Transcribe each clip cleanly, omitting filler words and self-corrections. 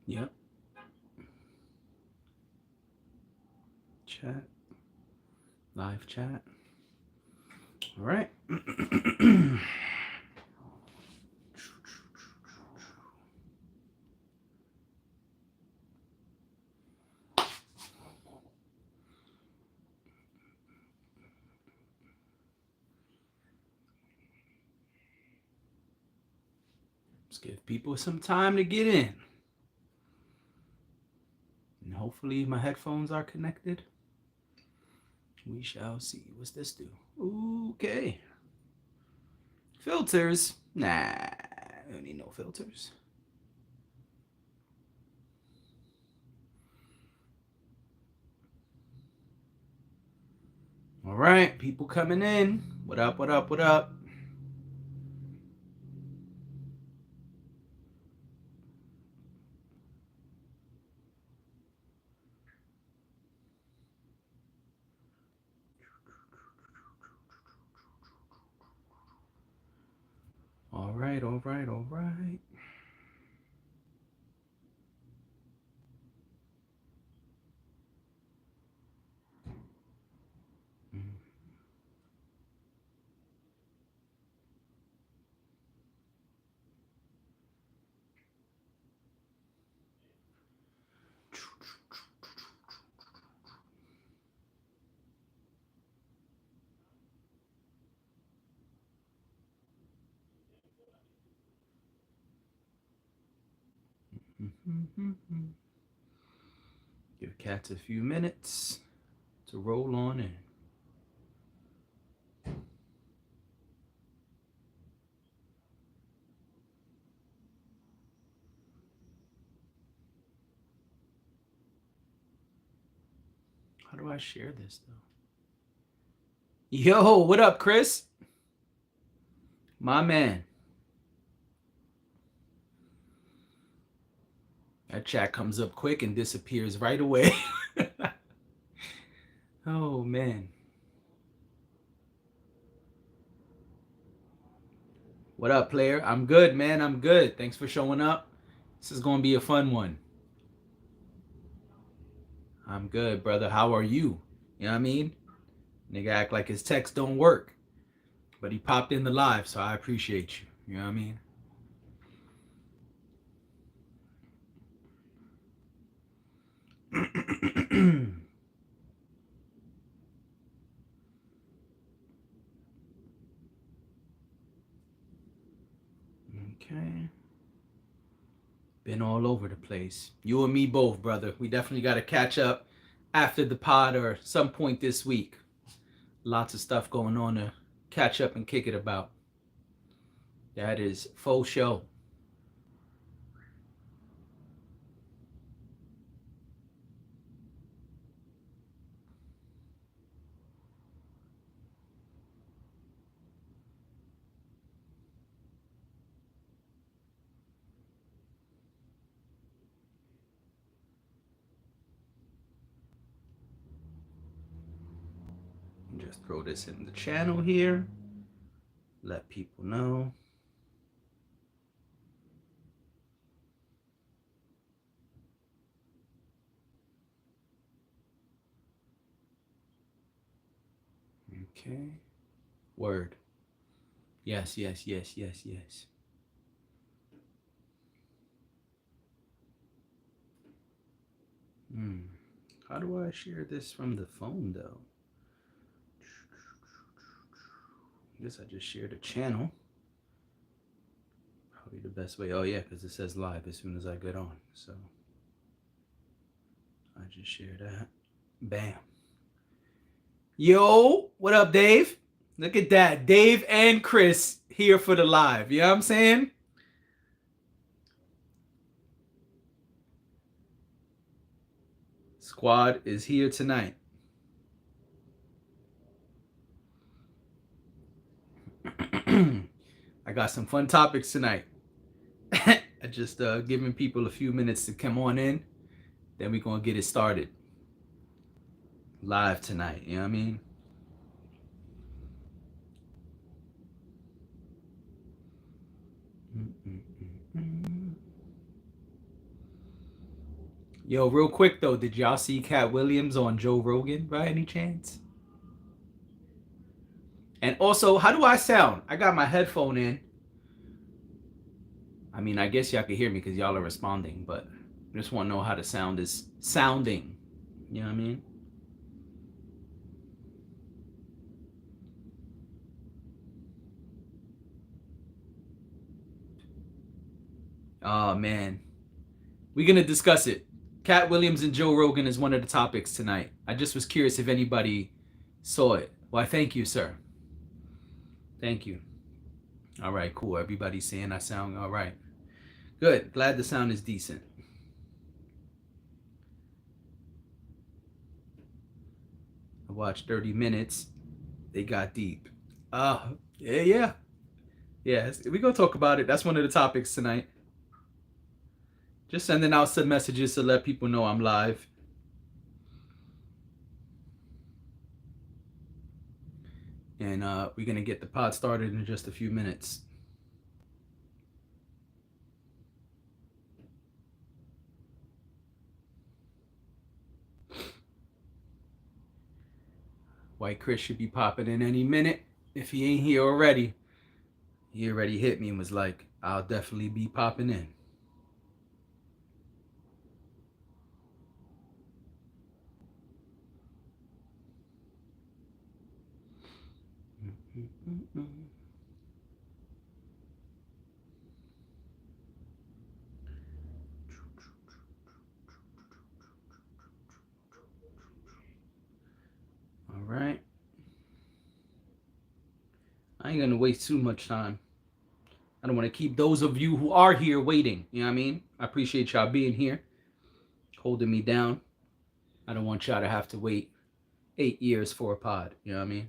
Yep. Chat. Live chat. All right. Let's give people some time to get in. And hopefully my headphones are connected. We shall see. What's this do? Okay. Filters. Nah, I don't need no filters. All right, people coming in. What up, what up, what up? All right, all right, all right. Give cats a few minutes to roll on in. How do I share this though? Yo, what up, Chris? My man. That chat comes up quick and disappears right away. Oh, man. What up, player? I'm good, man. I'm good. Thanks for showing up. This is going to be a fun one. I'm good, brother. How are you? You know what I mean? Nigga act like his text don't work. But he popped in the live, so I appreciate you. You know what I mean? Okay. Been all over the place. You and me both, brother. We definitely got to catch up after the pod or some point this week. Lots of stuff going on to catch up and kick it about. That is faux show. Just throw this in the channel here. Let people know. Okay. Word. Yes, yes, yes, yes, yes. How do I share this from the phone, though? I guess I just shared a channel. Probably the best way. Oh, yeah, because it says live as soon as I get on. So I just share that. Bam. Yo, what up, Dave? Look at that. Dave and Chris here for the live. You know what I'm saying? Squad is here tonight. I got some fun topics tonight. I just giving people a few minutes to come on in. Then we're going to get it started. Live tonight. You know what I mean? Yo, real quick though, did y'all see Katt Williams on Joe Rogan by any chance? And also, how do I sound? I got my headphone in. I mean, I guess y'all can hear me because y'all are responding, but I just want to know how the sound is sounding. You know what I mean? Oh man, we're gonna discuss it. Katt Williams and Joe Rogan is one of the topics tonight. I just was curious if anybody saw it. Why, thank you, sir. Thank you. All right, cool. Everybody's saying I sound all right. Good. Glad the sound is decent. I watched 30 minutes. They got deep. Yeah. We're gonna talk about it. That's one of the topics tonight. Just sending out some messages to let people know I'm live. And we're gonna get the pod started in just a few minutes. White Chris should be popping in any minute. If he ain't here already, he already hit me and was like, I'll definitely be popping in. All right. I ain't gonna waste too much time. I don't want to keep those of you who are here waiting. You know what I mean? I appreciate y'all being here, holding me down. I don't want y'all to have to wait 8 years for a pod. You know what I mean?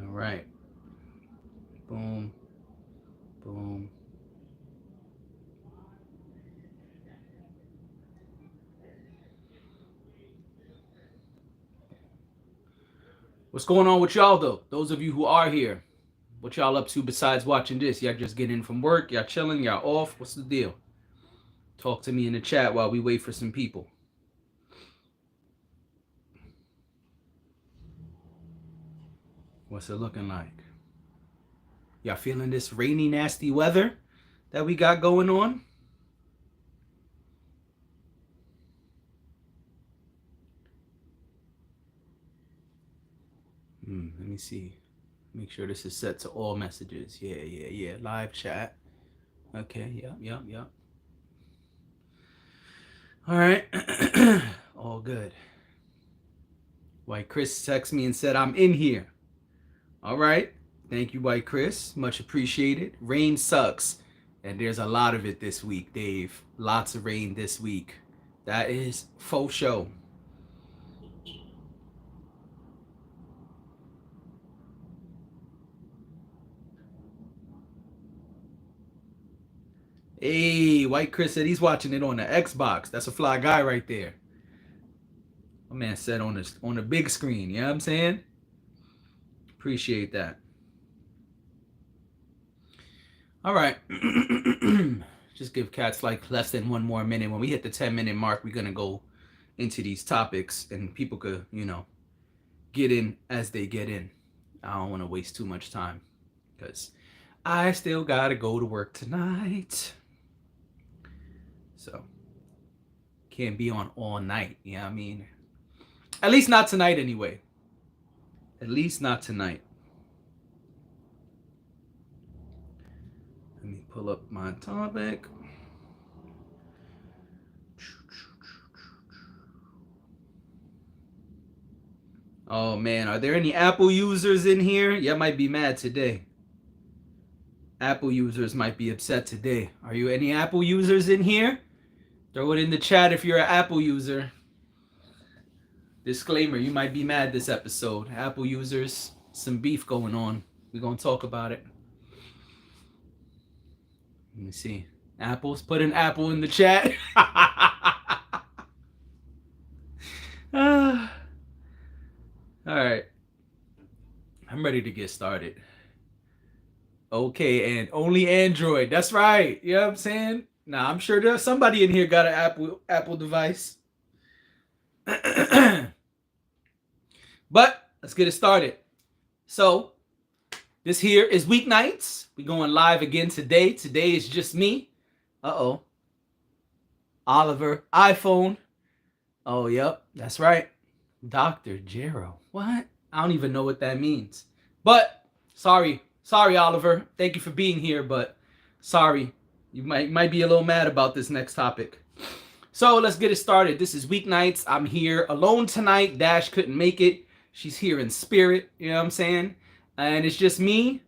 All right. Boom. Boom. What's going on with y'all though? Those of you who are here, what y'all up to besides watching this? Y'all just getting in from work? Y'all chilling? Y'all off? What's the deal? Talk to me in the chat while we wait for some people. What's it looking like? Y'all feeling this rainy, nasty weather that we got going on? Let me see. Make sure this is set to all messages. Yeah. Live chat. Okay, yep. All right. All good. White Chris texted me and said, I'm in here. All right. Thank you, White Chris. Much appreciated. Rain sucks. And there's a lot of it this week, Dave. Lots of rain this week. That is faux show. Hey, White Chris said he's watching it on the Xbox. That's a fly guy right there. My man said on the big screen. You know what I'm saying? Appreciate that. All right. Just give cats like less than one more minute. When we hit the 10-minute mark, we're going to go into these topics and people could, get in as they get in. I don't want to waste too much time because I still got to go to work tonight. So can't be on all night. You know what I mean? At least not tonight anyway. At least not tonight. Let me pull up my topic. Oh man, are there any Apple users in here? Y'all might be mad today. Apple users might be upset today. Are you any Apple users in here? Throw it in the chat if you're an Apple user. Disclaimer, you might be mad this episode. Apple users, some beef going on. We're going to talk about it. Let me see. Apples, put an apple in the chat. All right. I'm ready to get started. Okay, and only Android. That's right. You know what I'm saying? Nah, I'm sure there's somebody in here got an Apple device. But let's get it started. So this here is Weeknights. We're going live again today. Today is just me. Uh-oh. Oliver, iPhone. Oh, yep. That's right. Dr. Jero. What? I don't even know what that means. But sorry, Oliver. Thank you for being here, but sorry. You might be a little mad about this next topic. So let's get it started. This is Weeknights. I'm here alone tonight. Dash couldn't make it. She's here in spirit. You know what I'm saying? And it's just me.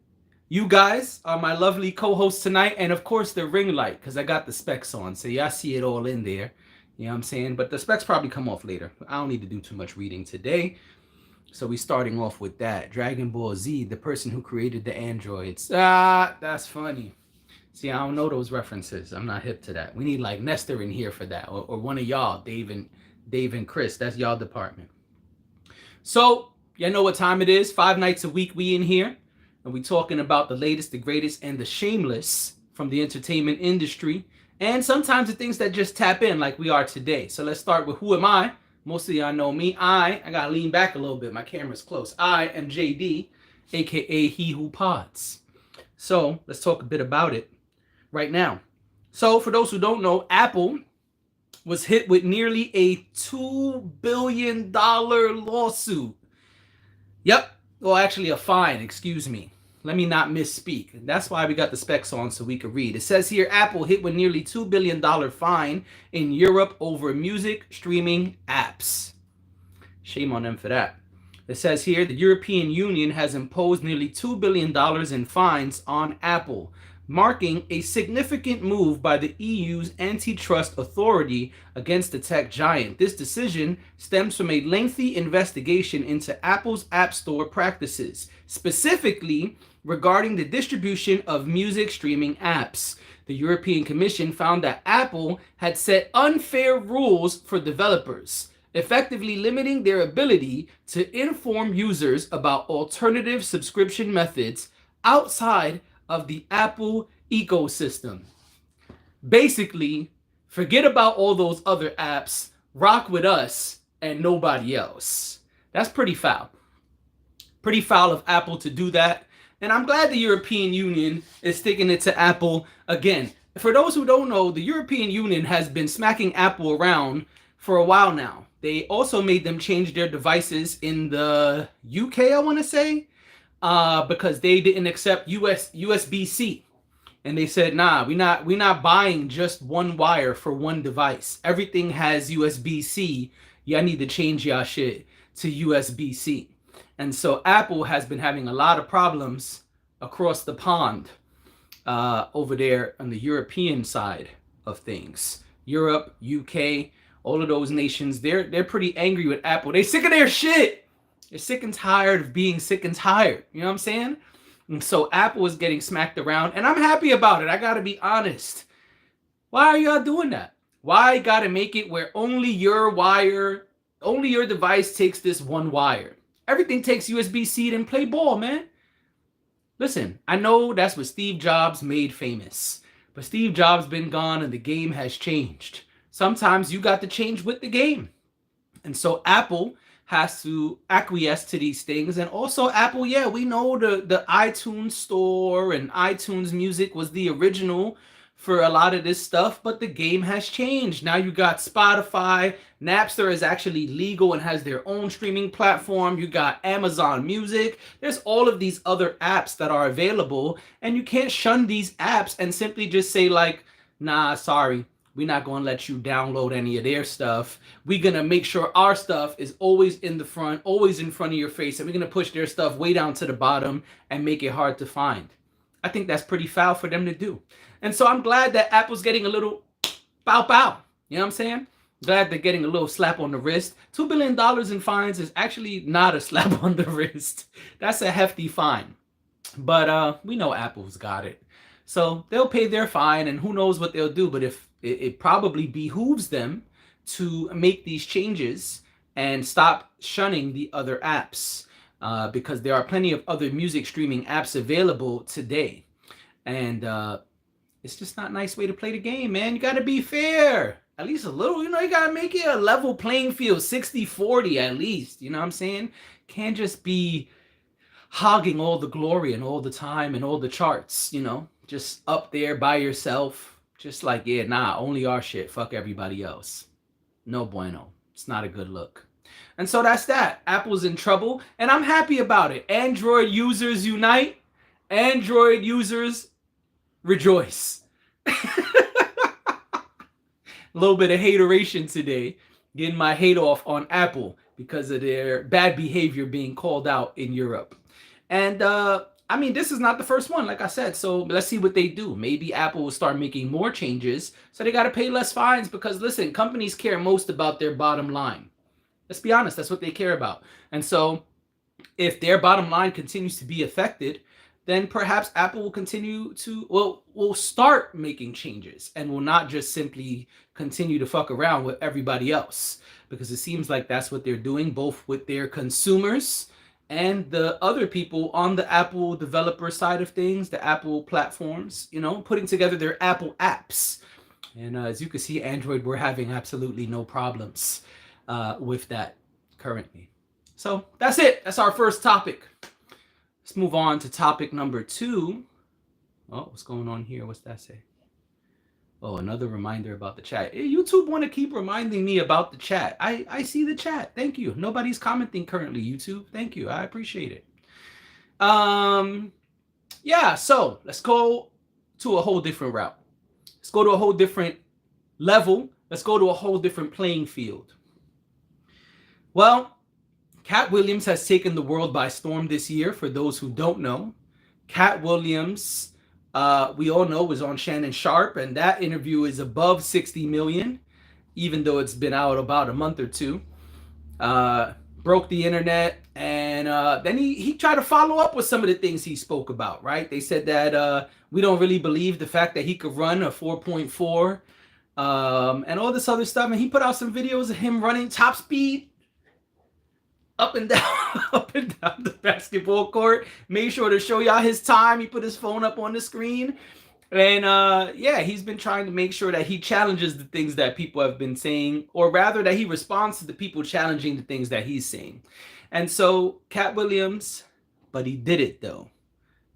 You guys are my lovely co-hosts tonight. And of course, the ring light, because I got the specs on. So y'all see it all in there. You know what I'm saying? But the specs probably come off later. I don't need to do too much reading today. So we're starting off with that. Dragon Ball Z, the person who created the androids. Ah, that's funny. See, I don't know those references. I'm not hip to that. We need like Nestor in here for that. Or one of y'all, Dave and Chris. That's y'all department. So, you know what time it is. 5 nights a week we in here. And we talking about the latest, the greatest, and the shameless from the entertainment industry. And sometimes the things that just tap in like we are today. So let's start with who am I? Most of y'all know me. I got to lean back a little bit. My camera's close. I am JD, a.k.a. He Who Pods. So let's talk a bit about it right now. So for those who don't know, Apple was hit with nearly a $2 billion lawsuit. Yep. Well, actually a fine, excuse me. Let me not misspeak. That's why we got the specs on so we could read. It says here, Apple hit with nearly $2 billion fine in Europe over music streaming apps. Shame on them for that. It says here, the European Union has imposed nearly $2 billion in fines on Apple, marking a significant move by the EU's antitrust authority against the tech giant. This decision stems from a lengthy investigation into Apple's App Store practices, specifically regarding the distribution of music streaming apps. The European Commission found that Apple had set unfair rules for developers, effectively limiting their ability to inform users about alternative subscription methods outside of the Apple ecosystem. Basically, forget about all those other apps, rock with us and nobody else. That's pretty foul. Pretty foul of Apple to do that. And I'm glad the European Union is sticking it to Apple again. For those who don't know, the European Union has been smacking Apple around for a while now. They also made them change their devices in the UK, I want to say, because they didn't accept USB-C. And they said, nah, we're not buying just one wire for one device. Everything has USB-C. Y'all need to change y'all shit to USB-C. And so Apple has been having a lot of problems across the pond over there on the European side of things. Europe, UK, all of those nations, they're pretty angry with Apple. They sick of their shit. They're sick and tired of being sick and tired. You know what I'm saying? And so Apple is getting smacked around, and I'm happy about it. I got to be honest. Why are y'all doing that? Why got to make it where only your device takes this one wire? Everything takes USB-C, then play ball, man. Listen, I know that's what Steve Jobs made famous. But Steve Jobs been gone and the game has changed. Sometimes you got to change with the game. And so Apple has to acquiesce to these things. And also Apple, yeah, we know the iTunes store and iTunes Music was the original for a lot of this stuff, but the game has changed. Now you got Spotify. Napster is actually legal and has their own streaming platform. You got Amazon Music. There's all of these other apps that are available, and you can't shun these apps and simply just say like, nah, sorry, we're not going to let you download any of their stuff. We're going to make sure our stuff is always in the front, always in front of your face, and we're going to push their stuff way down to the bottom and make it hard to find. I think that's pretty foul for them to do. And so I'm glad that Apple's getting a little bow. You know what I'm saying? Glad they're getting a little slap on the wrist. $2 billion in fines is actually not a slap on the wrist. That's a hefty fine. But we know Apple's got it. So they'll pay their fine, and who knows what they'll do. But if it probably behooves them to make these changes and stop shunning the other apps, because there are plenty of other music streaming apps available today. And it's just not a nice way to play the game, man. You got to be fair. At least a little, you got to make it a level playing field, 60-40 at least. You know what I'm saying? Can't just be hogging all the glory and all the time and all the charts, just up there by yourself. Just like, yeah, nah, only our shit. Fuck everybody else. No bueno. It's not a good look. And so that's that. Apple's in trouble, and I'm happy about it. Android users unite. Android users rejoice. A little bit of hateration today. Getting my hate off on Apple because of their bad behavior being called out in Europe. And I mean, this is not the first one, like I said. So let's see what they do. Maybe Apple will start making more changes. So they got to pay less fines because, listen, companies care most about their bottom line. Let's be honest. That's what they care about. And so if their bottom line continues to be affected, then perhaps Apple will continue to, will start making changes and will not just simply continue to fuck around with everybody else. Because it seems like that's what they're doing, both with their consumers and the other people on the Apple developer side of things, the Apple platforms, putting together their Apple apps. And as you can see, Android, we're having absolutely no problems with that currently. So that's it. That's our first topic. Let's move on to topic number 2. Oh, what's going on here? What's that say? Oh, another reminder about the chat. YouTube want to keep reminding me about the chat. I see the chat. Thank you. Nobody's commenting currently, YouTube. Thank you. I appreciate it. Yeah, so let's go to a whole different route. Let's go to a whole different level. Let's go to a whole different playing field. Well, Katt Williams has taken the world by storm this year. For those who don't know, Katt Williams, we all know, was on Shannon Sharpe, and that interview is above 60 million, even though it's been out about a month or two. Broke the internet, and then he tried to follow up with some of the things he spoke about, right? They said that we don't really believe the fact that he could run a 4.4 and all this other stuff. And he put out some videos of him running top speed up and down the basketball court. Made sure to show y'all his time. He put his phone up on the screen. And yeah, he's been trying to make sure that he challenges the things that people have been saying, or rather that he responds to the people challenging the things that he's saying. And so Katt Williams, but he did it though.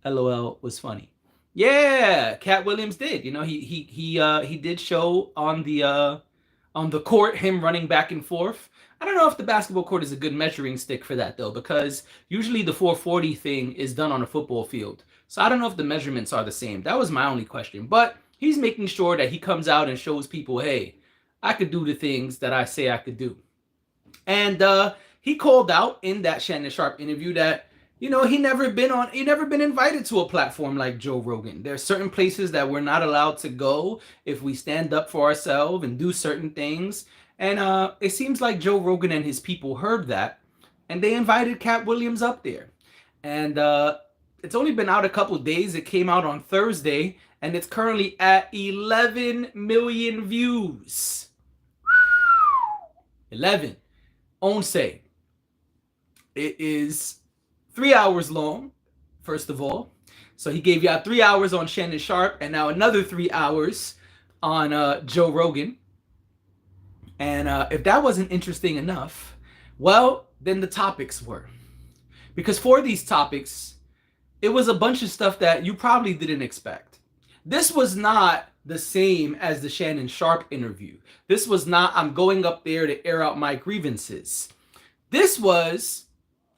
LOL was funny. Yeah, Katt Williams did. He did show on the court him running back and forth. I don't know if the basketball court is a good measuring stick for that, though, because usually the 440 thing is done on a football field. So I don't know if the measurements are the same. That was my only question. But he's making sure that he comes out and shows people, hey, I could do the things that I say I could do. And he called out in that Shannon Sharpe interview that, he never been invited to a platform like Joe Rogan. There are certain places that we're not allowed to go if we stand up for ourselves and do certain things. And it seems like Joe Rogan and his people heard that, and they invited Katt Williams up there. And it's only been out a couple days. It came out on Thursday, and it's currently at 11 million views. 11. Once. It is 3 hours long, first of all. So he gave y'all 3 hours on Shannon Sharpe, and now another 3 hours on Joe Rogan. And if that wasn't interesting enough, well, then the topics were. Because for these topics, it was a bunch of stuff that you probably didn't expect. This was not the same as the Shannon Sharpe interview. This was not, I'm going up there to air out my grievances. This was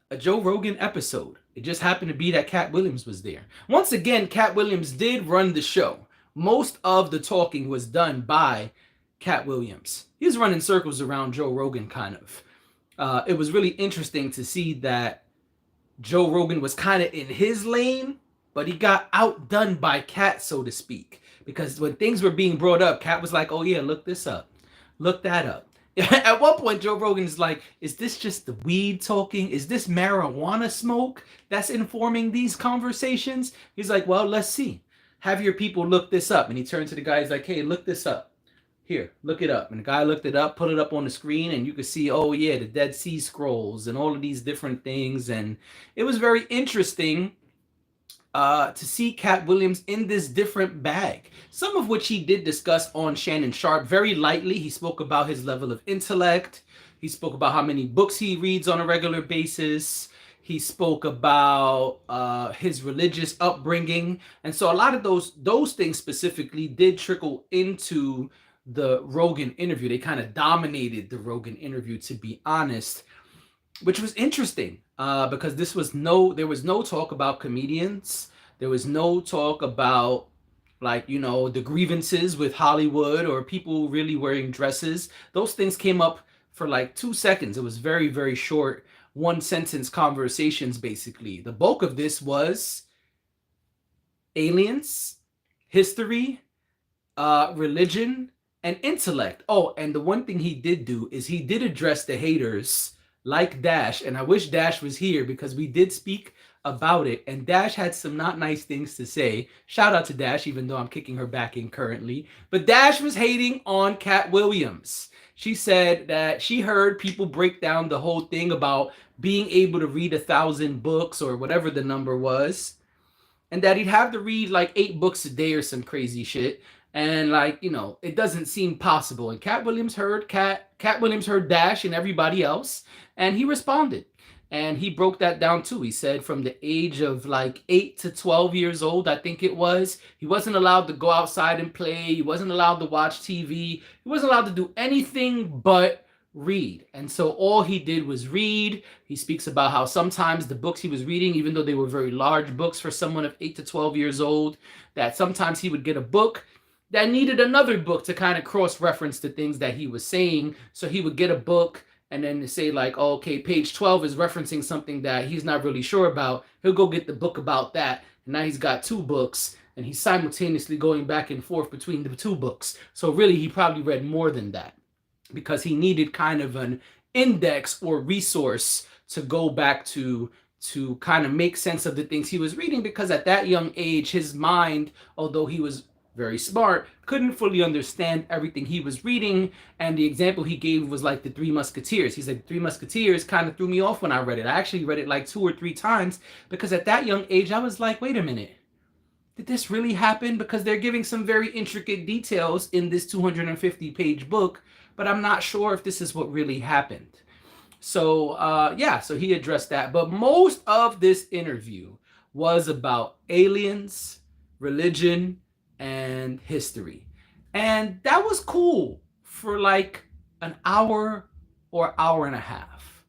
a Joe Rogan episode. It just happened to be that Katt Williams was there. Once again, Katt Williams did run the show. Most of the talking was done by Katt Williams. He was running circles around Joe Rogan, kind of. It was really interesting to see that Joe Rogan was kind of in his lane, but he got outdone by Katt, so to speak. Because when things were being brought up, Katt was like, oh yeah, look this up. Look that up. At one point, Joe Rogan is like, is this just the weed talking? Is this marijuana smoke that's informing these conversations? He's like, well, let's see. Have your people look this up. And he turned to the guy, he's like, hey, look this up. Here, look it up. And the guy looked it up, put it up on the screen, and you could see, oh, yeah, the Dead Sea Scrolls and all of these different things. And it was very interesting to see Katt Williams in this different bag, some of which he did discuss on Shannon Sharpe very lightly. He spoke about his level of intellect. He spoke about how many books he reads on a regular basis. He spoke about his religious upbringing. And so a lot of those things specifically did trickle into the Rogan interview. They kind of dominated the Rogan interview, to be honest, which was interesting because there was no talk about comedians. There was no talk about, like, you know, the grievances with Hollywood or people really wearing dresses. Those things came up for like 2 seconds. It was very, very short, one sentence conversations, basically. The bulk of this was aliens, history, religion, and intellect. Oh, and the one thing he did do is he did address the haters like Dash, and I wish Dash was here because we did speak about it, and Dash had some not nice things to say. Shout out to Dash, even though I'm kicking her back in currently. But Dash was hating on Katt Williams. She said that she heard people break down the whole thing about being able to read 1,000 books or whatever the number was, and that he'd have to read like 8 books a day or some crazy shit. And, like, you know, it doesn't seem possible. And Katt Williams heard Dash and everybody else, and he responded. And he broke that down too. He said from the age of like 8 to 12 years old, I think it was, he wasn't allowed to go outside and play. He wasn't allowed to watch TV. He wasn't allowed to do anything but read. And so all he did was read. He speaks about how sometimes the books he was reading, even though they were very large books for someone of 8 to 12 years old, that sometimes he would get a book that needed another book to kind of cross-reference the things that he was saying. So he would get a book and then say like, oh, okay, page 12 is referencing something that he's not really sure about. He'll go get the book about that. And now he's got 2 books and he's simultaneously going back and forth between the 2 books. So really, he probably read more than that because he needed kind of an index or resource to go back to kind of make sense of the things he was reading, because at that young age, his mind, although he was very smart, couldn't fully understand everything he was reading. And the example he gave was like the Three Musketeers. He said, Three Musketeers kind of threw me off when I read it. I actually read it like 2 or 3 times because at that young age, I was like, wait a minute, did this really happen? Because they're giving some very intricate details in this 250-page book, but I'm not sure if this is what really happened. So, yeah, so he addressed that. But most of this interview was about aliens, religion, and history. And that was cool for like an hour or hour and a half.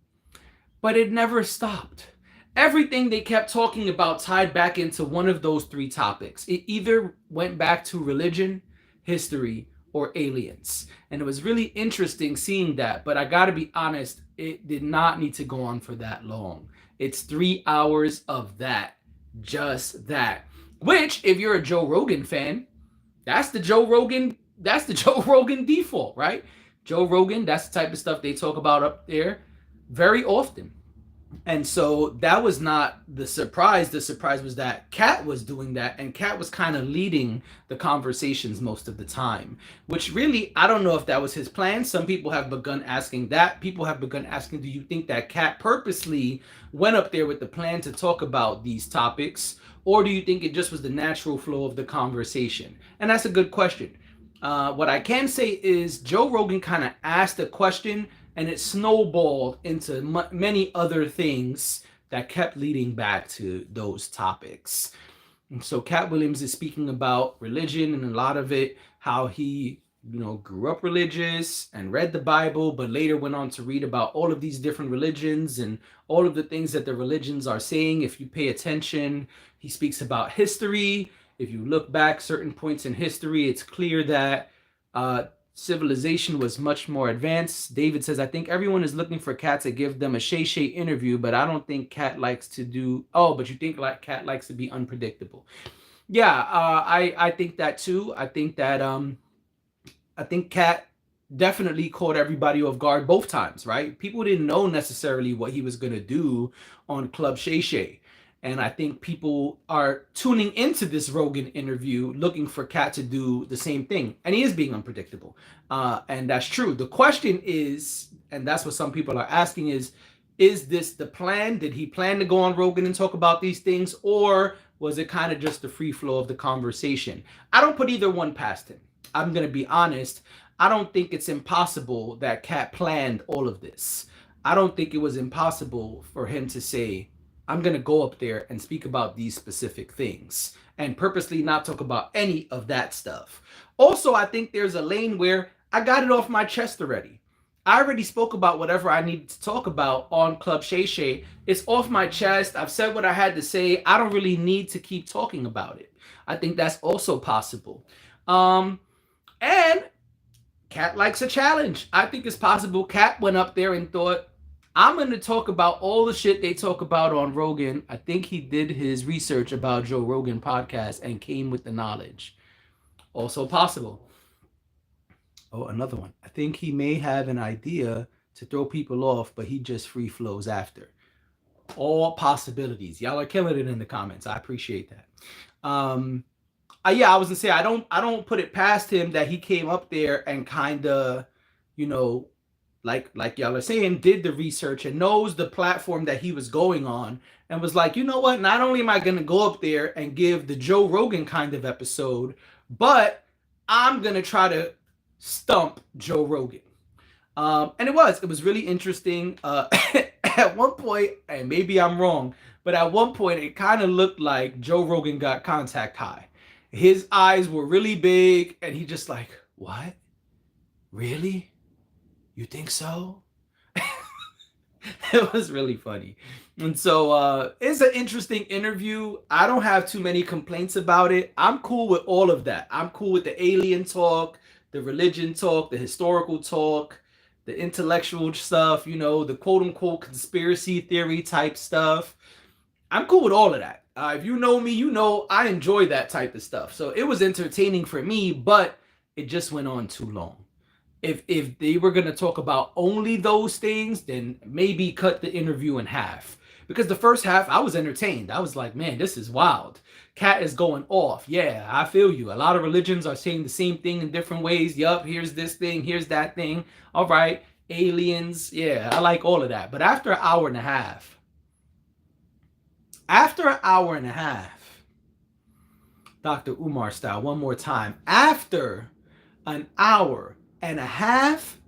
But it never stopped. Everything they kept talking about tied back into one of those 3 topics. It either went back to religion, history, or aliens. And it was really interesting seeing that. But I gotta be honest, it did not need to go on for that long. It's 3 hours of that. Just that. Which, if you're a Joe Rogan fan, that's the Joe Rogan default, right? Joe Rogan, that's the type of stuff they talk about up there very often. And so that was not the surprise. The surprise was that Katt was doing that, and Katt was kind of leading the conversations most of the time, which really, I don't know if that was his plan. Some people have begun asking that. People have begun asking, do you think that Katt purposely went up there with the plan to talk about these topics? Or do you think it just was the natural flow of the conversation? And that's a good question. What I can say is Joe Rogan kind of asked a question and it snowballed into many other things that kept leading back to those topics. And so Katt Williams is speaking about religion, and a lot of it, how he, you know, grew up religious and read the Bible, but later went on to read about all of these different religions and all of the things that the religions are saying. If you pay attention, he speaks about history. If you look back certain points in history, it's clear that civilization was much more advanced. David says, I think everyone is looking for Katt to give them a Shay interview, but I don't think Katt likes to do, oh, but you think like Katt likes to be unpredictable. Yeah, I think that too. I think that, I think Katt definitely caught everybody off guard both times, right? People didn't know necessarily what he was going to do on Club Shay Shay. And I think people are tuning into this Rogan interview looking for Katt to do the same thing. And he is being unpredictable. And that's true. The question is, and that's what some people are asking is this the plan? Did he plan to go on Rogan and talk about these things? Or was it kind of just the free flow of the conversation? I don't put either one past him. I'm going to be honest. I don't think it's impossible that Katt planned all of this. I don't think it was impossible for him to say, I'm going to go up there and speak about these specific things and purposely not talk about any of that stuff. Also, I think there's a lane where I got it off my chest already. I already spoke about whatever I needed to talk about on Club Shay Shay. It's off my chest. I've said what I had to say. I don't really need to keep talking about it. I think that's also possible. And Katt likes a challenge. I think it's possible Katt went up there and thought, I'm going to talk about all the shit they talk about on Rogan. I think he did his research about Joe Rogan podcast and came with the knowledge. Also possible. Oh, another one. I think he may have an idea to throw people off, but he just free flows after. All possibilities. Y'all are killing it in the comments. I appreciate that. Yeah, I was gonna say I don't put it past him that he came up there and kind of, you know, like y'all are saying, did the research and knows the platform that he was going on and was like, you know what? Not only am I gonna go up there and give the Joe Rogan kind of episode, but I'm gonna try to stump Joe Rogan. And it was really interesting. At one point, and maybe I'm wrong, but at one point it kind of looked like Joe Rogan got contact high. His eyes were really big, and he just like, what? Really? You think so? It was really funny. And so it's an interesting interview. I don't have too many complaints about it. I'm cool with all of that. I'm cool with the alien talk, the religion talk, the historical talk, the intellectual stuff, you know, the quote-unquote conspiracy theory type stuff. I'm cool with all of that. If you know me, you know I enjoy that type of stuff. So it was entertaining for me, but it just went on too long. If they were going to talk about only those things, then maybe cut the interview in half. Because the first half, I was entertained. I was like, man, this is wild. Katt is going off. Yeah, I feel you. A lot of religions are saying the same thing in different ways. Yup, here's this thing, here's that thing. All right, aliens. Yeah, I like all of that. But after an hour and a half, Dr. Umar style, one more time. After an hour and a half,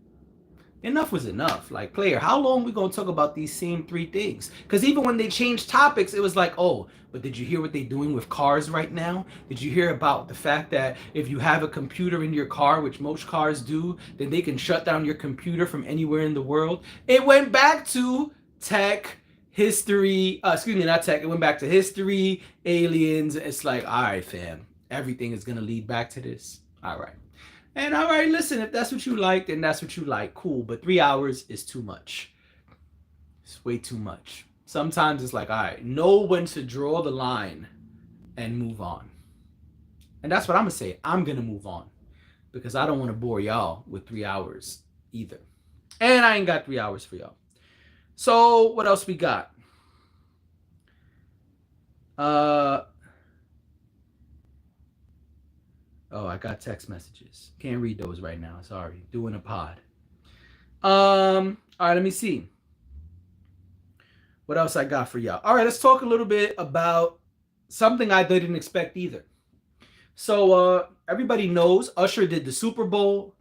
enough was enough. Like, player, how long we gonna talk about these same three things? Because even when they changed topics, it was like, oh, but did you hear what they're doing with cars right now? Did you hear about the fact that if you have a computer in your car, which most cars do, then they can shut down your computer from anywhere in the world? It went back to tech, history, not tech, it went back to history, aliens. It's like, all right, fam, everything is gonna lead back to this. All right. And all right, listen, if that's what you like, then that's what you like. Cool. But 3 hours is too much. It's way too much. Sometimes it's like, all right, know when to draw the line and move on. And that's what I'm going to say. I'm going to move on because I don't want to bore y'all with 3 hours either. And I ain't got 3 hours for y'all. So what else we got? Oh, I got text messages. Can't read those right now. Sorry. Doing a pod. All right, let me see. What else I got for y'all? All right, let's talk a little bit about something I didn't expect either. So everybody knows Usher did the Super Bowl.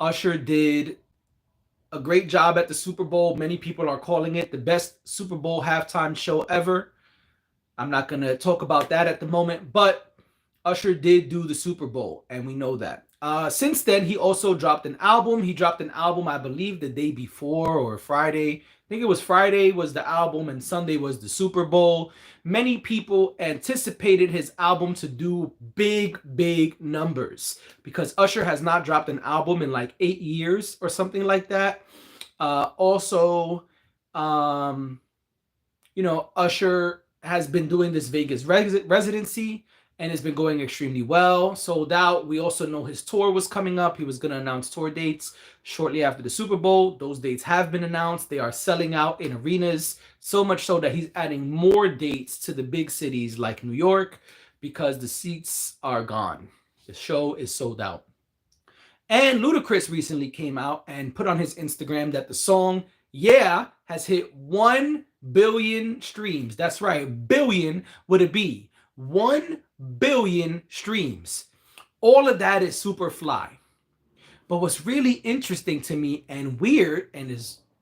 Usher did a great job at the Super Bowl. Many people are calling it the best Super Bowl halftime show ever. I'm not going to talk about that at the moment, but Usher did do the Super Bowl, and we know that. Since then, he also dropped an album. He dropped an album, I believe, the day before or Friday. I think it was Friday was the album, and Sunday was the Super Bowl. Many people anticipated his album to do big, big numbers because Usher has not dropped an album in like 8 years or something like that. Also, Usher has been doing this Vegas residency. and it's been going extremely well. Sold out. We also know his tour was coming up. He was going to announce tour dates shortly after the Super Bowl. Those dates have been announced. They are selling out in arenas, so much so that he's adding more dates to the big cities like New York because the seats are gone. The show is sold out. And Ludacris recently came out and put on his Instagram that the song Yeah has hit 1 billion streams. That's right, billion with a B. 1 billion streams. All of that is super fly. But what's really interesting to me and weird, and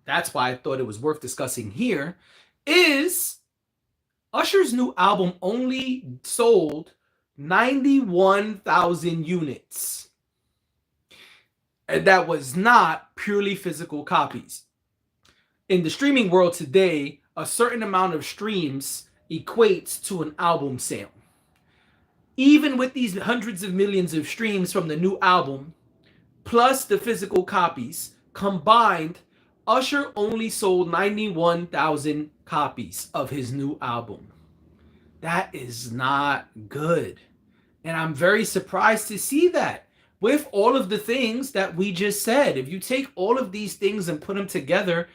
that's why I thought it was worth discussing here, is Usher's new album only sold 91,000 units. And that was not purely physical copies. In the streaming world today, a certain amount of streams equates to an album sale. Even with these hundreds of millions of streams from the new album, plus the physical copies, combined, Usher only sold 91,000 copies of his new album. That is not good. And I'm very surprised to see that. With all of the things that we just said, if you take all of these things and put them together,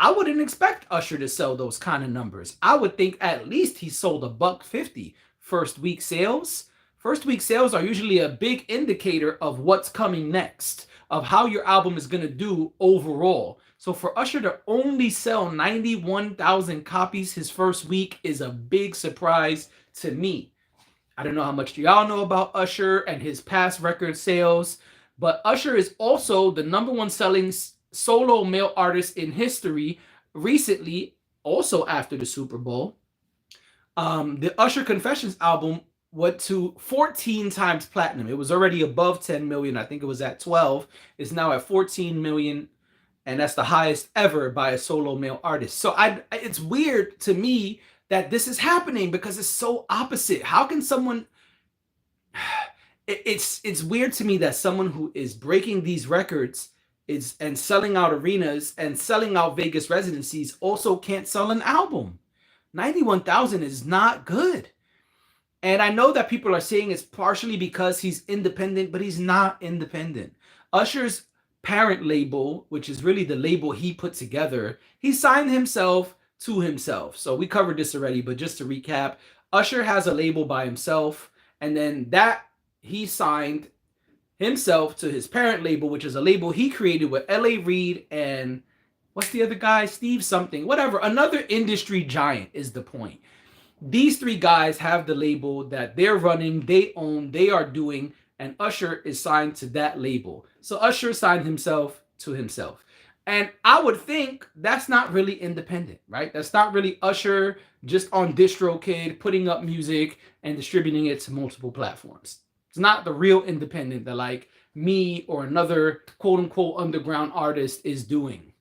I wouldn't expect Usher to sell those kind of numbers. I would think at least he sold $150 first week sales. First week sales are usually a big indicator of what's coming next, of how your album is going to do overall. So for Usher to only sell 91,000 copies his first week is a big surprise to me. I don't know how much y'all know about Usher and his past record sales, but Usher is also the number one selling solo male artist in history recently, also after the Super Bowl. The Usher Confessions album went to 14 times platinum. It was already above 10 million. I think it was at 12. It's now at 14 million, and that's the highest ever by a solo male artist. So it's weird to me that this is happening because it's so opposite. How can someone... It's weird to me that someone who is breaking these records and selling out arenas and selling out Vegas residencies also can't sell an album. 91,000 is not good. And I know that people are saying it's partially because he's independent, but he's not independent. Usher's parent label, which is really the label he put together, he signed himself to himself. So we covered this already, but just to recap, Usher has a label by himself, and then that he signed himself to his parent label, which is a label he created with L.A. Reid and what's the other guy? Steve something, whatever. Another industry giant is the point. These three guys have the label that they're running, they own, they are doing, and Usher is signed to that label. So Usher signed himself to himself. And I would think that's not really independent, right? That's not really Usher just on DistroKid putting up music and distributing it to multiple platforms. It's not the real independent that like me or another quote unquote underground artist is doing.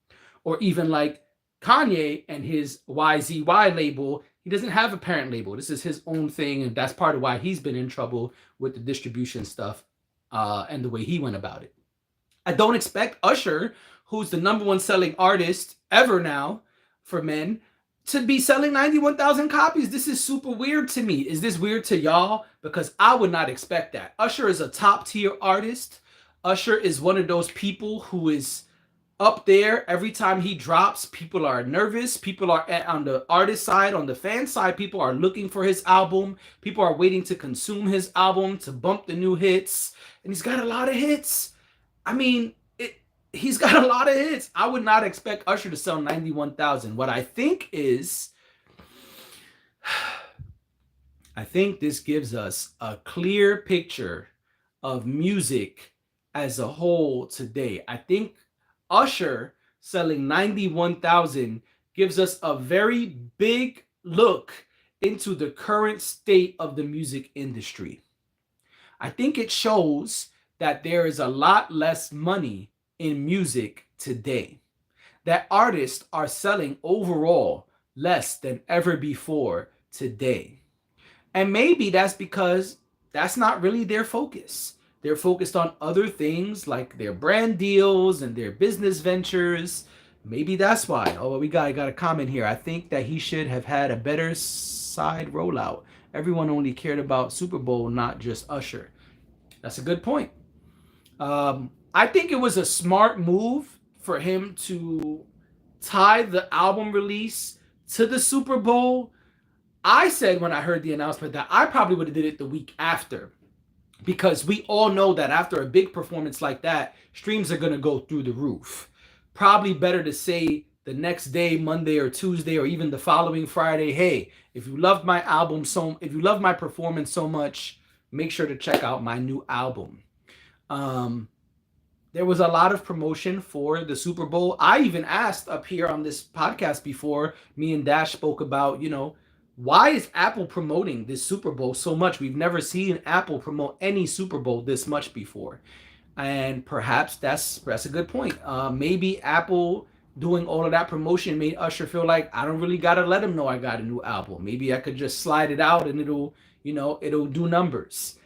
Or even like Kanye and his YZY label, he doesn't have a parent label. This is his own thing, and that's part of why he's been in trouble with the distribution stuff and the way he went about it. I don't expect Usher, who's the number one selling artist ever now for men, to be selling 91,000 copies. This is super weird to me. Is this weird to y'all? Because I would not expect that. Usher is a top tier artist. Usher is one of those people who is up there. Every time he drops, people are nervous. People are on the artist side, on the fan side, people are looking for his album. People are waiting to consume his album, to bump the new hits. And he's got a lot of hits. I mean, he's got a lot of hits. I would not expect Usher to sell 91,000. What I think is, I think this gives us a clear picture of music as a whole today. I think Usher selling 91,000 gives us a very big look into the current state of the music industry. I think it shows that there is a lot less money in music today, that artists are selling overall less than ever before today. And maybe that's because that's not really their focus. They're focused on other things like their brand deals and their business ventures. Maybe that's why. Oh, we got a comment here. I think that he should have had a better side rollout Everyone only cared about Super Bowl, not just Usher. That's a good point. I think it was a smart move for him to tie the album release to the Super Bowl. I said when I heard the announcement that I probably would have did it the week after, because we all know that after a big performance like that, streams are going to go through the roof. Probably better to say the next day, Monday or Tuesday, or even the following Friday, hey, if you loved my album if you loved my performance so much, make sure to check out my new album. There was a lot of promotion for the Super Bowl. I even asked up here on this podcast before, me and Dash spoke about, why is Apple promoting this Super Bowl so much? We've never seen Apple promote any Super Bowl this much before. And perhaps that's a good point. Maybe Apple doing all of that promotion made Usher feel like I don't really gotta let him know I got a new album. Maybe I could just slide it out and it'll do numbers.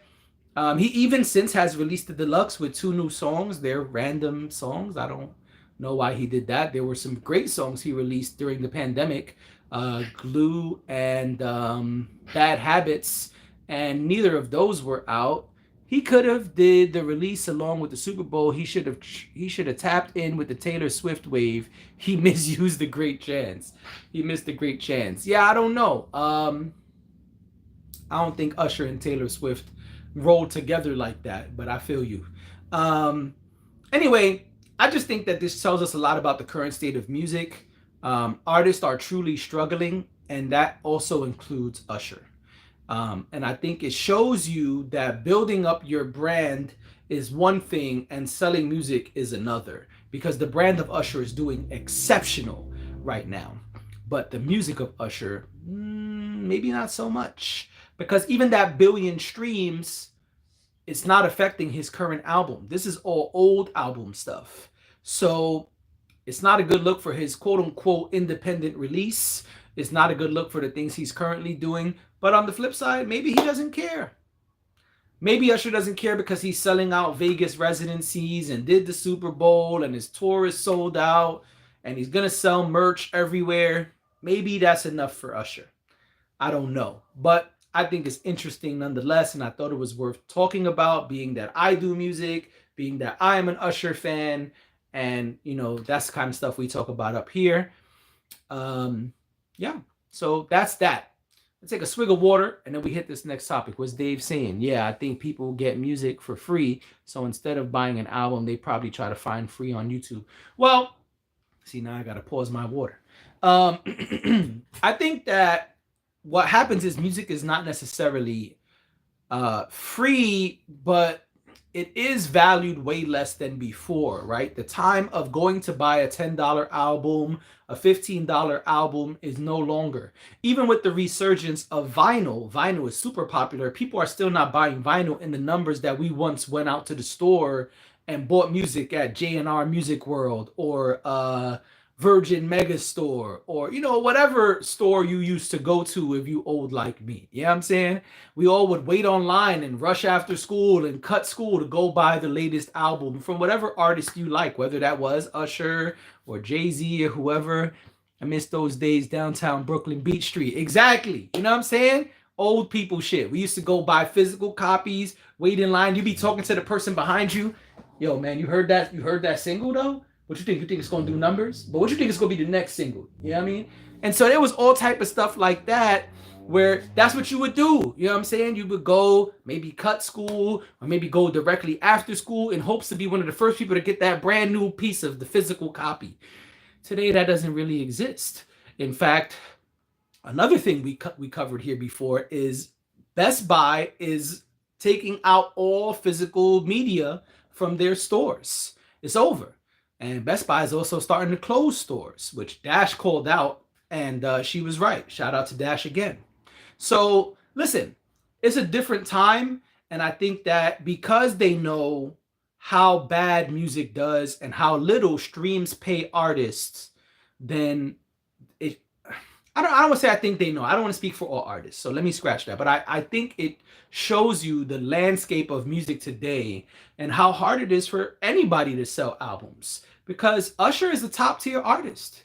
He even since has released the deluxe with 2 new songs. They're random songs. I don't know why he did that. There were some great songs he released during the pandemic, Glue and Bad Habits, and neither of those were out. He could have did the release along with the Super Bowl. He should have tapped in with the Taylor Swift wave. He misused the great chance. He missed the great chance. Yeah, I don't know. I don't think Usher and Taylor Swift rolled together like that, but I feel you. Anyway, I just think that this tells us a lot about the current state of music. Artists are truly struggling, and that also includes Usher. And I think it shows you that building up your brand is one thing and selling music is another, because the brand of Usher is doing exceptional right now. But the music of Usher, maybe not so much. Because even that billion streams, it's not affecting his current album. This is all old album stuff. So it's not a good look for his quote unquote independent release. It's not a good look for the things he's currently doing. But on the flip side, maybe he doesn't care. Maybe Usher doesn't care because he's selling out Vegas residencies and did the Super Bowl and his tour is sold out and he's going to sell merch everywhere. Maybe that's enough for Usher. I don't know. But I think it's interesting nonetheless, and I thought it was worth talking about, being that I do music, being that I am an Usher fan, and, that's the kind of stuff we talk about up here. Yeah, so that's that. Let's take a swig of water, and then we hit this next topic. What's Dave saying? Yeah, I think people get music for free, so instead of buying an album, they probably try to find free on YouTube. Well, see, now I got to pause my water. I think that what happens is music is not necessarily free, but it is valued way less than before, right? The time of going to buy a $10 album, a $15 album is no longer. Even with the resurgence of vinyl is super popular. People are still not buying vinyl in the numbers that we once went out to the store and bought music at J&R Music World or Virgin Megastore, or whatever store you used to go to if you old like me. You know what I'm saying? We all would wait online and rush after school and cut school to go buy the latest album from whatever artist you like, whether that was Usher or Jay-Z or whoever. I miss those days downtown Brooklyn, Beach Street. Exactly. You know what I'm saying? Old people shit. We used to go buy physical copies, wait in line. You be talking to the person behind you. Yo, man, you heard that single though? What you think? You think it's going to do numbers? But what you think is going to be the next single? You know what I mean? And so there was all type of stuff like that where that's what you would do. You know what I'm saying? You would go maybe cut school or maybe go directly after school in hopes to be one of the first people to get that brand new piece of the physical copy. Today, that doesn't really exist. In fact, another thing we covered here before is Best Buy is taking out all physical media from their stores. It's over. And Best Buy is also starting to close stores, which Dash called out, and she was right. Shout out to Dash again. So listen, it's a different time, and I think that because they know how bad music does and how little streams pay artists, then I don't want to say I think they know. I don't want to speak for all artists, so let me scratch that. But I think it shows you the landscape of music today and how hard it is for anybody to sell albums, because Usher is a top tier artist.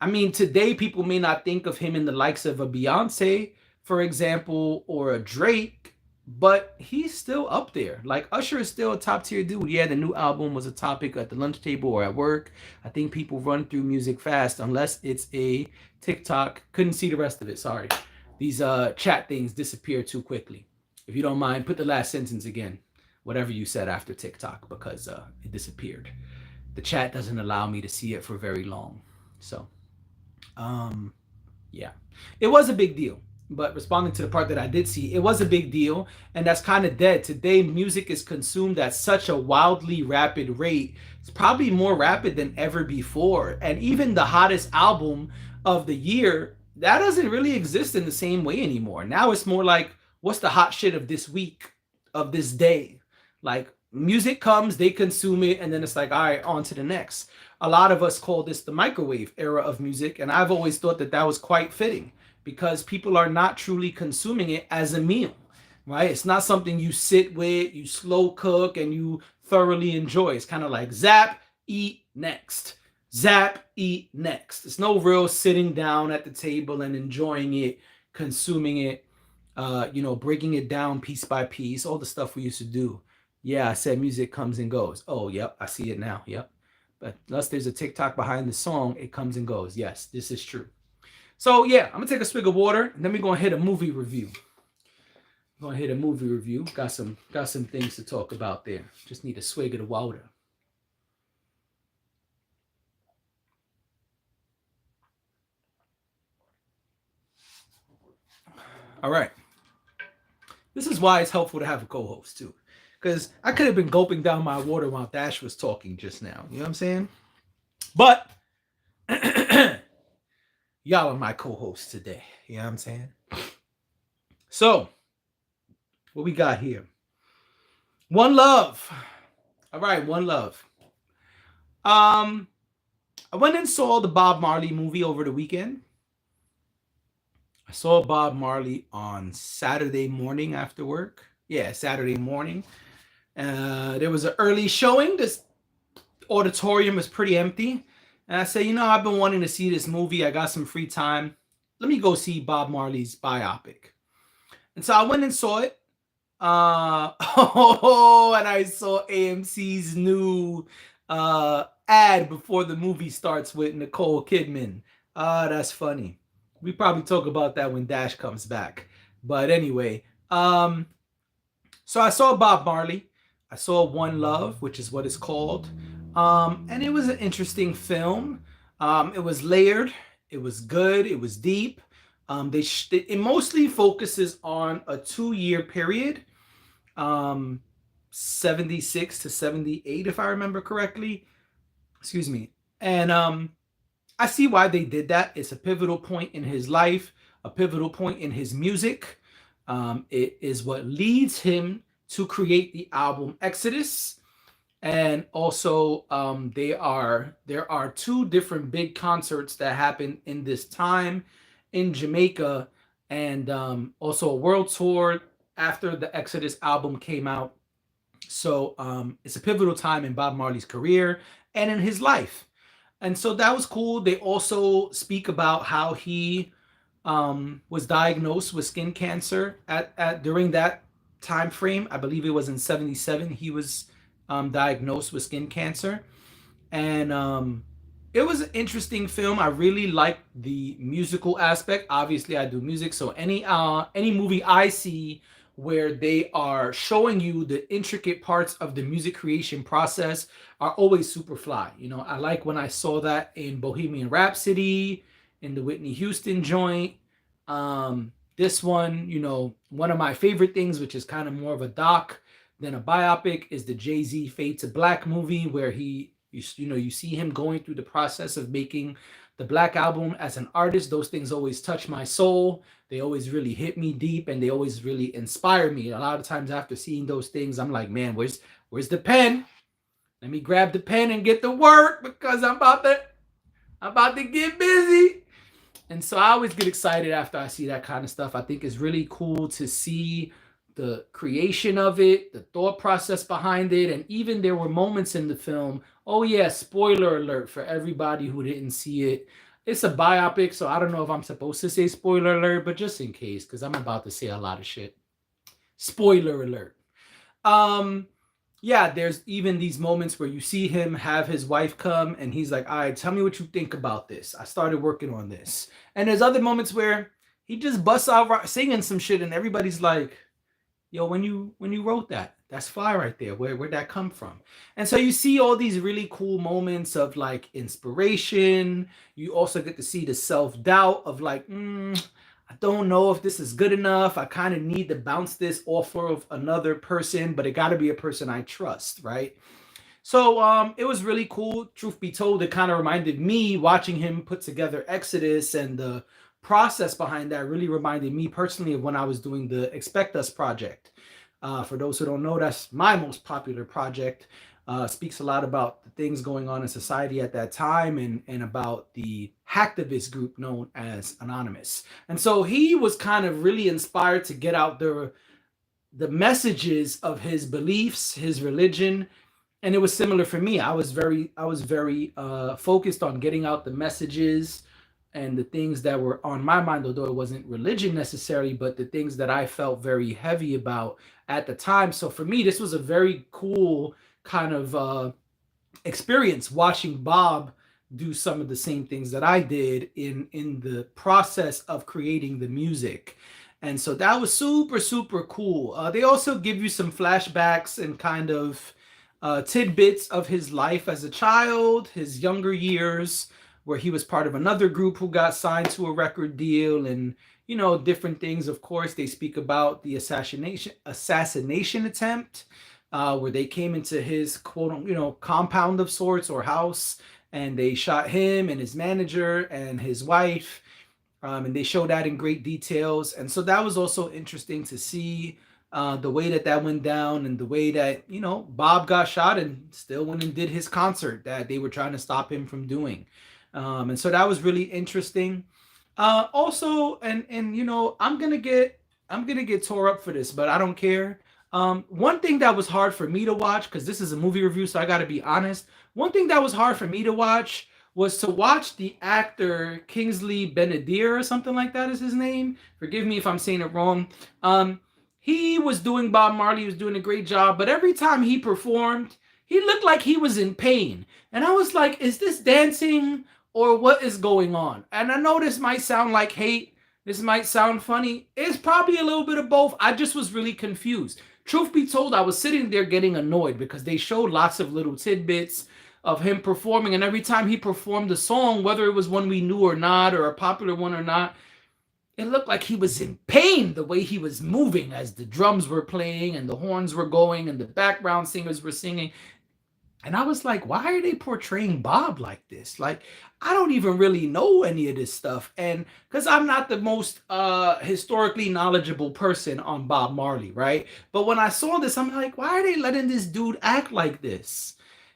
I mean, today people may not think of him in the likes of a Beyonce. for example, or a Drake, but he's still up there. Like Usher is still a top tier dude. Yeah, the new album was a topic at the lunch table or at work. I think people run through music fast unless it's a TikTok. Couldn't see the rest of it. Sorry. These chat things disappear too quickly. If you don't mind, put the last sentence again. Whatever you said after TikTok, because it disappeared. The chat doesn't allow me to see it for very long. So, um, yeah, it was a big deal. But responding to the part that I did see, it was a big deal, and that's kind of dead. Today, music is consumed at such a wildly rapid rate. It's probably more rapid than ever before. And even the hottest album of the year, that doesn't really exist in the same way anymore. Now it's more like, what's the hot shit of this week, of this day? Like, music comes, they consume it, and then it's like, all right, on to the next. A lot of us call this the microwave era of music, and I've always thought that that was quite fitting because people are not truly consuming it as a meal, right? It's not something you sit with, you slow cook, and you thoroughly enjoy. It's kind of like zap, eat, next. Zap, eat, next. It's no real sitting down at the table and enjoying it, consuming it, breaking it down piece by piece, all the stuff we used to do. Yeah, I said music comes and goes. Oh, yep, I see it now. Yep. But unless there's a TikTok behind the song, it comes and goes. Yes, this is true. So yeah, I'm gonna take a swig of water, and then we're gonna hit a movie review. Got some things to talk about there. Just need a swig of the water. All right. This is why it's helpful to have a co-host too. Because I could have been gulping down my water while Dash was talking just now. You know what I'm saying? But y'all are my co-hosts today. You know what I'm saying? So, what we got here? One Love. All right, One Love. I went and saw the Bob Marley movie over the weekend. I saw Bob Marley on Saturday morning after work. Yeah, Saturday morning. There was an early showing. This auditorium is pretty empty. And I said, I've been wanting to see this movie. I got some free time. Let me go see Bob Marley's biopic. And so I went and saw it. And I saw AMC's new ad before the movie starts with Nicole Kidman. That's funny. We probably talk about that when Dash comes back. But anyway, so I saw Bob Marley. I saw One Love, which is what it's called. And it was an interesting film. It was layered. It was good. It was deep. It mostly focuses on a 2-year period, 76 to 78, if I remember correctly. Excuse me. And I see why they did that. It's a pivotal point in his life, a pivotal point in his music. It is what leads him to create the album Exodus. And also, there are 2 different big concerts that happened in this time in Jamaica, and also a world tour after the Exodus album came out. So it's a pivotal time in Bob Marley's career and in his life. And so that was cool. They also speak about how he was diagnosed with skin cancer at during that time frame. I believe it was in 77. He was diagnosed with skin cancer. And it was an interesting film. I really liked the musical aspect. Obviously, I do music, so any movie I see where they are showing you the intricate parts of the music creation process are always super fly. I like when I saw that in Bohemian Rhapsody, in the Whitney Houston joint. This one, one of my favorite things, which is kind of more of a doc than a biopic, is the Jay-Z Fade to Black movie, where you see him going through the process of making the Black Album as an artist. Those things always touch my soul. They always really hit me deep, and they always really inspire me. A lot of times after seeing those things, I'm like, man, where's the pen? Let me grab the pen and get to work, because I'm about to get busy. And so I always get excited after I see that kind of stuff. I think it's really cool to see the creation of it, the thought process behind it, and even there were moments in the film. Oh yeah, spoiler alert for everybody who didn't see it. It's a biopic, so I don't know if I'm supposed to say spoiler alert, but just in case, because I'm about to say a lot of shit. Spoiler alert. Um, yeah, there's even these moments where you see him have his wife come and he's like, all right, tell me what you think about this. I started working on this. And there's other moments where he just busts out singing some shit and everybody's like, yo, when you wrote that, that's fire right there. Where'd that come from? And so you see all these really cool moments of like inspiration. You also get to see the self-doubt of like, I don't know if this is good enough. I kind of need to bounce this off of another person, but it got to be a person I trust, right? So it was really cool. Truth be told, it kind of reminded me watching him put together Exodus, and the process behind that really reminded me personally of when I was doing the Expect Us project. For those who don't know, that's my most popular project. Speaks a lot about the things going on in society at that time, and about the hacktivist group known as Anonymous. And so he was kind of really inspired to get out the messages of his beliefs, his religion, and it was similar for me. I was very focused on getting out the messages and the things that were on my mind, although it wasn't religion necessarily, but the things that I felt very heavy about at the time. So for me, this was a very cool kind of experience watching Bob do some of the same things that I did in the process of creating the music. And so that was super, super cool. They also give you some flashbacks and kind of tidbits of his life as a child, his younger years, where he was part of another group who got signed to a record deal, and different things. Of course, they speak about the assassination attempt, where they came into his quote, compound of sorts or house, and they shot him and his manager and his wife. And they show that in great details. And so that was also interesting to see the way that went down, and the way that, Bob got shot and still went and did his concert that they were trying to stop him from doing. And so that was really interesting. Also, and I'm gonna get tore up for this, but I don't care. One thing that was hard for me to watch, because this is a movie review, so I got to be honest. One thing that was hard for me to watch was to watch the actor Kingsley Benadir, or something like that is his name. Forgive me if I'm saying it wrong. He was doing Bob Marley, he was doing a great job, but every time he performed, he looked like he was in pain. And I was like, is this dancing or what is going on? And I know this might sound like hate, this might sound funny. It's probably a little bit of both. I just was really confused. Truth be told, I was sitting there getting annoyed because they showed lots of little tidbits of him performing, and every time he performed a song, whether it was one we knew or not, or a popular one or not, it looked like he was in pain the way he was moving as the drums were playing and the horns were going and the background singers were singing. And I was like, why are they portraying Bob like this? Like, I don't even really know any of this stuff. And because I'm not the most historically knowledgeable person on Bob Marley, right? But when I saw this, I'm like, why are they letting this dude act like this?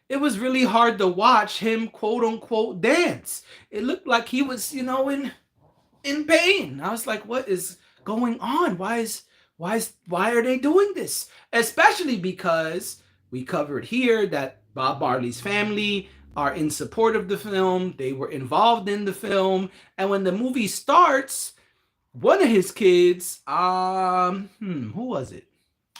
It was really hard to watch him, quote unquote, dance. It looked like he was, in pain. I was like, what is going on? Why are they doing this? Especially because we covered here that Bob Marley's family are in support of the film. They were involved in the film. And when the movie starts, one of his kids, who was it?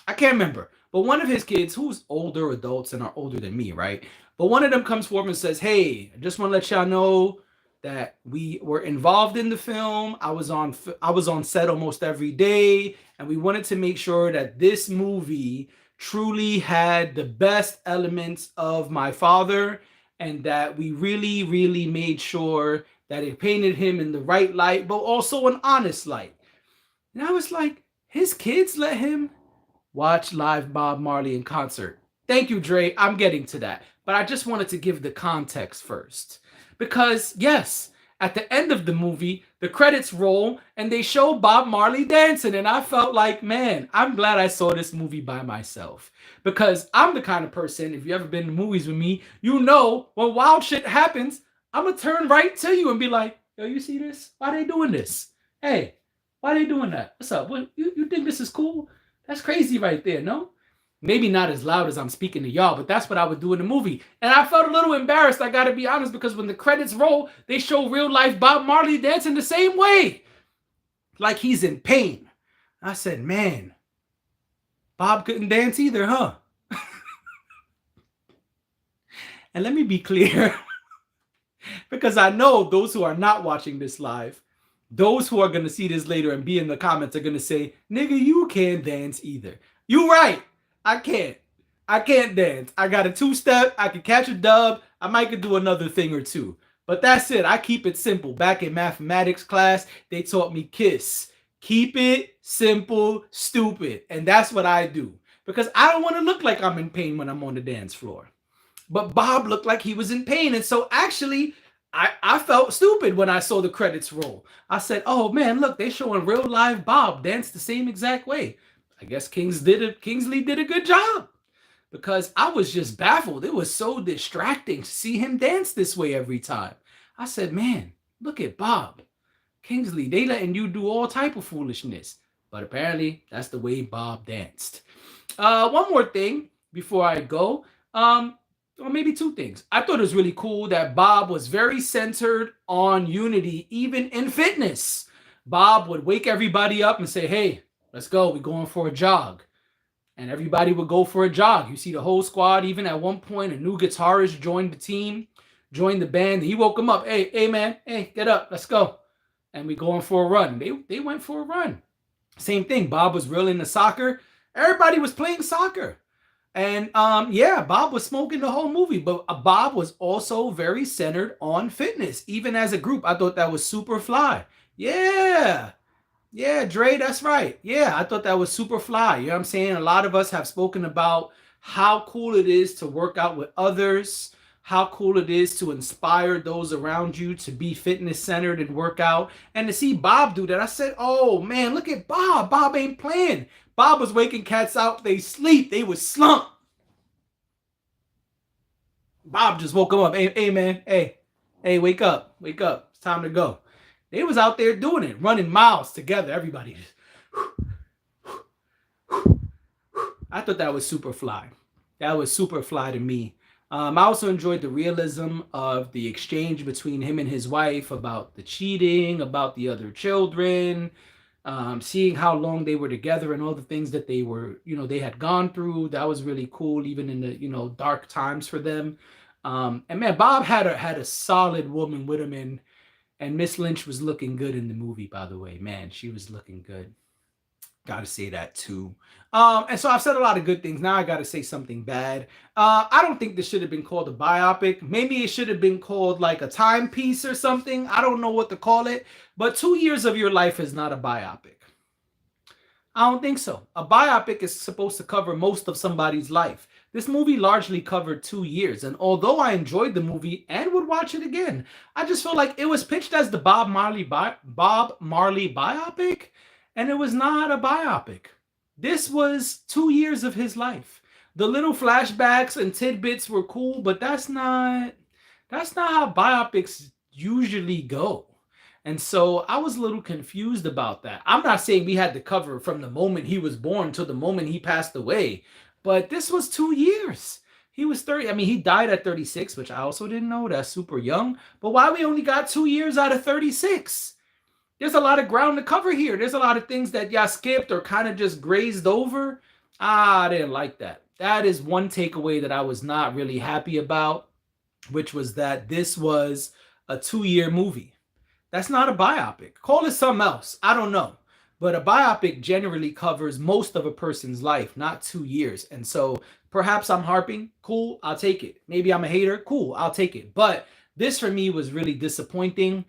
I can't remember. But one of his kids, who's older adults and are older than me, right? But one of them comes forward and says, hey, I just want to let y'all know that we were involved in the film. I was on set almost every day, and we wanted to make sure that this movie truly had the best elements of my father, and that we really, really made sure that it painted him in the right light, but also an honest light. And I was like, his kids let him watch live Bob Marley in concert. Thank you, Dre. I'm getting to that. But I just wanted to give the context first. Because, yes, at the end of the movie, the credits roll and they show Bob Marley dancing. And I felt like, man, I'm glad I saw this movie by myself. Because I'm the kind of person, if you ever been to movies with me, when wild shit happens, I'm going to turn right to you and be like, yo, you see this? Why they doing this? Hey, why they doing that? What's up? What, you think this is cool? That's crazy right there, no? Maybe not as loud as I'm speaking to y'all, but that's what I would do in the movie. And I felt a little embarrassed, I gotta be honest, because when the credits roll, they show real life Bob Marley dancing the same way, like he's in pain. I said, man, Bob couldn't dance either, huh? And let me be clear, because I know those who are not watching this live, those who are going to see this later and be in the comments are going to say, nigga, you can't dance either. You right. I can't. I can't dance. I got a two-step. I can catch a dub. I might could do another thing or two. But that's it. I keep it simple. Back in mathematics class, they taught me KISS. Keep it simple, stupid. And that's what I do. Because I don't want to look like I'm in pain when I'm on the dance floor. But Bob looked like he was in pain. And so actually, I felt stupid when I saw the credits roll. I said, oh man, look, they're showing real live Bob dance the same exact way. I guess Kingsley did a good job, because I was just baffled. It was so distracting to see him dance this way every time. I said, man, look at Bob. Kingsley, they letting you do all type of foolishness. But apparently, that's the way Bob danced. One more thing before I go. Or maybe two things. I thought it was really cool that Bob was very centered on unity, even in fitness. Bob would wake everybody up and say, hey, let's go. We're going for a jog. And everybody would go for a jog. You see the whole squad. Even at one point, a new guitarist joined the team, joined the band. And he woke them up. Hey, man. Hey, get up. Let's go. And we going for a run. They went for a run. Same thing. Bob was real into soccer. Everybody was playing soccer. And yeah, Bob was smoking the whole movie, but Bob was also very centered on fitness, even as a group. I thought that was super fly. Yeah, Dre, that's right. Yeah, I thought that was super fly. You know what I'm saying? A lot of us have spoken about how cool it is to work out with others, how cool it is to inspire those around you to be fitness centered and work out. And to see Bob do that, I said, oh man, look at Bob. Bob ain't playing. Bob was waking cats out. They sleep. They was slumped. Bob just woke them up. Hey, man. Hey, wake up. Wake up. It's time to go. They was out there doing it, running miles together. Everybody just. I thought that was super fly. That was super fly to me. I also enjoyed the realism of the exchange between him and his wife about the cheating, about the other children. Seeing how long they were together and all the things that they were, they had gone through. That was really cool, even in the, dark times for them. And man, Bob had a solid woman with him, and Miss Lynch was looking good in the movie, by the way. Man, she was looking good. Gotta say that too. And so I've said a lot of good things. Now I gotta say something bad. I don't think this should have been called a biopic. Maybe it should have been called like a timepiece or something. I don't know what to call it. But 2 years of your life is not a biopic. I don't think so. A biopic is supposed to cover most of somebody's life. This movie largely covered 2 years. And although I enjoyed the movie and would watch it again, I just feel like it was pitched as the Bob Marley biopic. And it was not a biopic. This was 2 years of his life. The little flashbacks and tidbits were cool, but that's not how biopics usually go. And so I was a little confused about that. I'm not saying we had to cover from the moment he was born to the moment he passed away, but this was 2 years. He was 30. I mean, he died at 36, which I also didn't know. That's super young. But why we only got 2 years out of 36? There's a lot of ground to cover here. There's a lot of things that y'all skipped or kind of just grazed over. I didn't like that. That is one takeaway that I was not really happy about, which was that this was a 2-year movie. That's not a biopic. Call it something else. I don't know. But a biopic generally covers most of a person's life, not 2 years. And so perhaps I'm harping. Cool, I'll take it. Maybe I'm a hater. Cool, I'll take it. But this for me was really disappointing.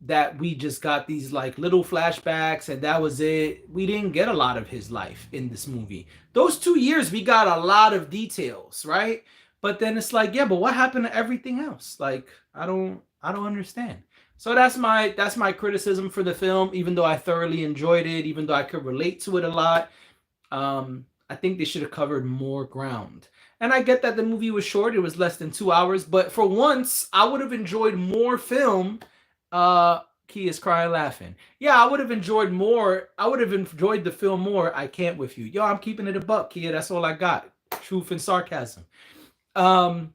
That we just got these like little flashbacks and that was it. We didn't get a lot of his life in this movie. Those 2 years we got a lot of details, right? But then it's like, yeah, but what happened to everything else? Like, I don't understand. So that's my criticism for the film. Even though I thoroughly enjoyed it, even though I could relate to it a lot, I think they should have covered more ground. And I get that the movie was short; it was less than 2 hours. But for once, I would have enjoyed more film Key is crying laughing. Yeah, I would have enjoyed more. I would have enjoyed the film more. I can't with you. Yo, I'm keeping it a buck, Kia. That's all I got. Truth and sarcasm. Um,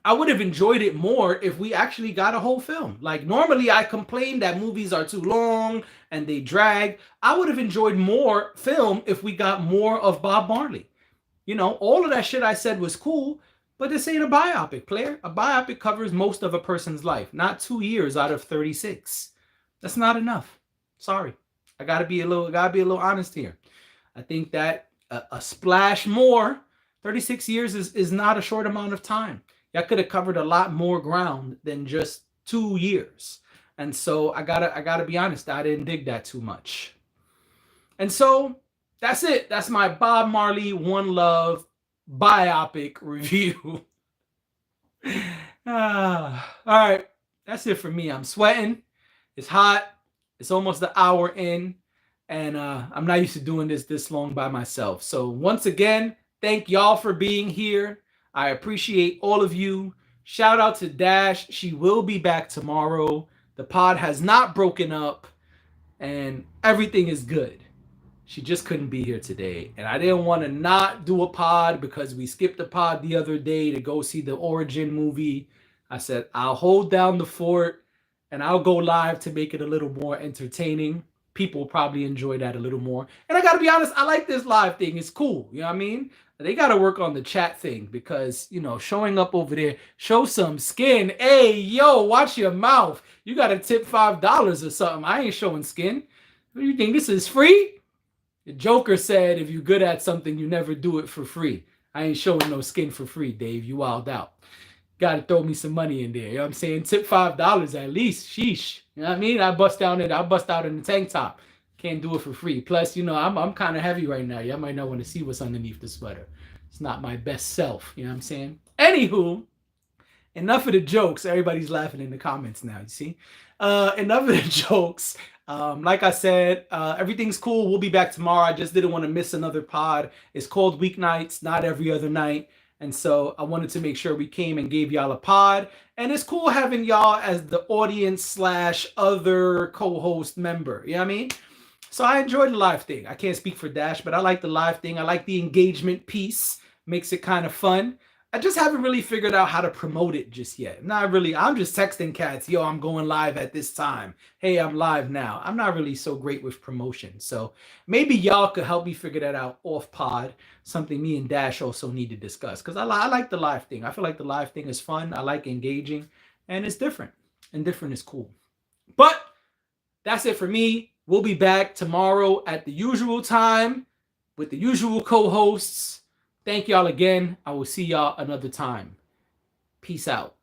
I would have enjoyed it more if we actually got a whole film. Like normally I complain that movies are too long and they drag. I would have enjoyed more film if we got more of Bob Marley. You know, all of that shit I said was cool, but this ain't a biopic, player. A biopic covers most of a person's life, not 2 years out of 36. That's not enough. Sorry. I gotta be a little honest here. I think that a splash more, 36 years is not a short amount of time. Y'all could have covered a lot more ground than just 2 years. And so I gotta be honest, I didn't dig that too much. And so that's it. That's my Bob Marley One Love biopic review. All right. That's it for me. I'm sweating. It's hot. It's almost the hour in. And I'm not used to doing this long by myself. So once again, thank y'all for being here. I appreciate all of you. Shout out to Dash. She will be back tomorrow. The pod has not broken up. And everything is good. She just couldn't be here today. And I didn't want to not do a pod because we skipped a pod the other day to go see the Origin movie. I said, I'll hold down the fort and I'll go live to make it a little more entertaining. People probably enjoy that a little more. And I got to be honest, I like this live thing. It's cool. You know what I mean? They got to work on the chat thing because, you know, showing up over there, show some skin. Hey, yo, watch your mouth. You got to tip $5 or something. I ain't showing skin. What do you think? This is free? The Joker said, if you're good at something, you never do it for free. I ain't showing no skin for free, Dave. You wild out. Got to throw me some money in there. You know what I'm saying? Tip $5 at least. Sheesh. You know what I mean? I bust out in the tank top. Can't do it for free. Plus, you know, I'm kind of heavy right now. Y'all might not want to see what's underneath the sweater. It's not my best self. You know what I'm saying? Anywho, enough of the jokes. Everybody's laughing in the comments now, you see? Enough of the jokes. Like I said, everything's cool. We'll be back tomorrow. I just didn't want to miss another pod. It's called Weeknights, not every other night. And so I wanted to make sure we came and gave y'all a pod. And it's cool having y'all as the audience / other co-host member. You know what I mean? So I enjoyed the live thing. I can't speak for Dash, but I like the live thing. I like the engagement piece. Makes it kind of fun. I just haven't really figured out how to promote it just yet. Not really. I'm just texting cats, yo, I'm going live at this time. Hey, I'm live now. I'm not really so great with promotion. So maybe y'all could help me figure that out off pod. Something me and Dash also need to discuss. Because I like the live thing. I feel like the live thing is fun. I like engaging. And it's different. And different is cool. But that's it for me. We'll be back tomorrow at the usual time with the usual co-hosts. Thank y'all again. I will see y'all another time. Peace out.